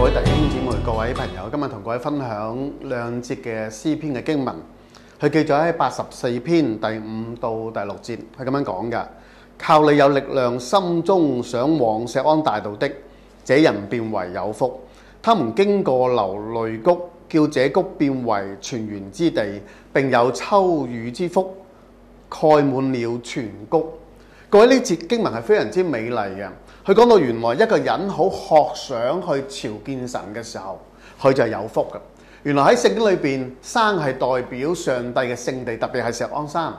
各位弟兄姊妹、各位朋友，今日同各位分享兩節嘅詩篇嘅經文，佢記載喺84篇第5到第6節，係咁樣講嘅：靠你有力量，心中想往錫安大道的，這人便為有福。他們經過流淚谷，叫這谷變為泉源之地，並有秋雨之福，蓋滿了全谷。各位，呢節經文係非常之美麗嘅。佢講到原來一個人好渴想去朝見神嘅時候，佢就係有福嘅。原來喺聖經裏邊，山係代表上帝嘅聖地，特別係錫安山；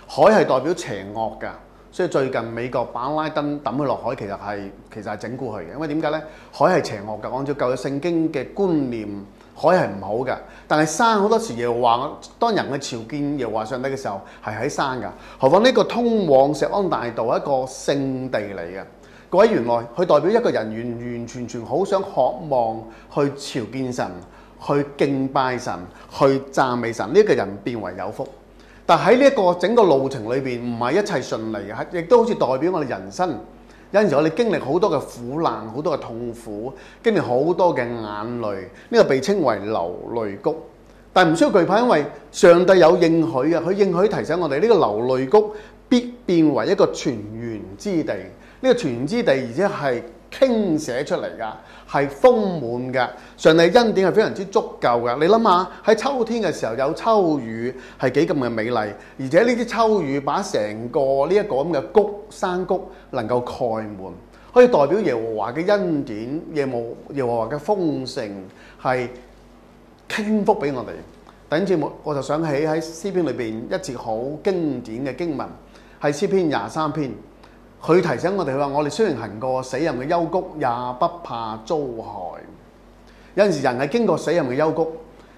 海係代表邪惡嘅，所以最近美國把拉登抌佢落海，其實係整蠱佢嘅。因為點解呢？海係邪惡嘅，按照舊約聖經嘅觀念，海係唔好嘅。但係山好多時耶和華，當人去朝見耶和華上帝嘅時候，係喺山㗎。何況呢個通往錫安大道係一個聖地嚟嘅。各位，原來佢代表一個人完全好想渴望去朝見神、去敬拜神、去讚美神，呢個人變為有福。但喺呢一個整個路程裏邊，唔係一切順利嘅，亦都好似代表我哋人生有陣時我哋經歷好多嘅苦難、好多嘅痛苦，經歷好多嘅眼淚，呢個被稱為流淚谷。但係唔需要懼怕，因為上帝有應許嘅，佢應許提醒我哋呢個流淚谷必變為一個泉源之地。呢個泉源之地，而且係傾瀉出嚟㗎，係豐滿㗎。上帝恩典係非常之足夠㗎。你諗下喺秋天嘅時候有秋雨係幾咁嘅美麗，而且呢啲秋雨把成個呢一個咁嘅谷山谷能夠蓋滿，可以代表耶和華嘅恩典、耶和華嘅豐盛係傾福俾我哋。弟兄姊妹，我就想起喺詩篇裏邊一節好經典嘅經文，係詩篇23篇。佢提醒我哋，佢話：我哋雖然行過死蔭嘅幽谷，也不怕遭害。有陣時人係經過死蔭嘅幽谷，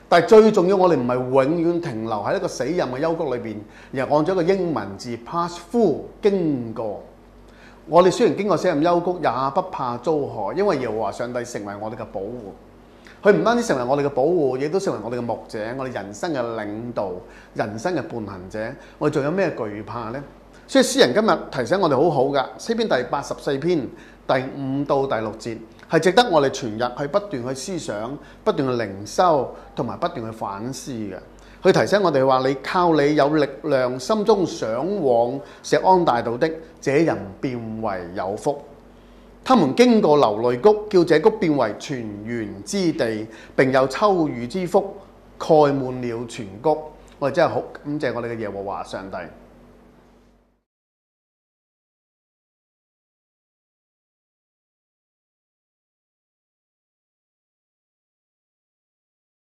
但係最重要，我哋唔係永遠停留喺一個死蔭嘅幽谷裏邊，而係按咗一個英文字 pass through 經過。我哋雖然經過死蔭幽谷，也不怕遭害，因為耶和華上帝成為我哋嘅保護。佢唔單止成為我哋嘅保護，亦都成為我哋嘅牧者，我哋人生嘅領導、人生嘅伴行者。我哋仲有咩懼怕呢？所以詩人今日提醒我哋好好㗎，詩篇第84篇第5到第6節係值得我哋全日去不斷去思想、不斷去靈修同埋不斷去反思嘅。佢提醒我哋話：你靠你有力量，心中想往錫安大道的，這人變為有福。他們經過流淚谷，叫這谷變為泉源之地，並有秋雨之福，蓋滿了全谷。我哋真係好感謝我哋嘅耶和華上帝。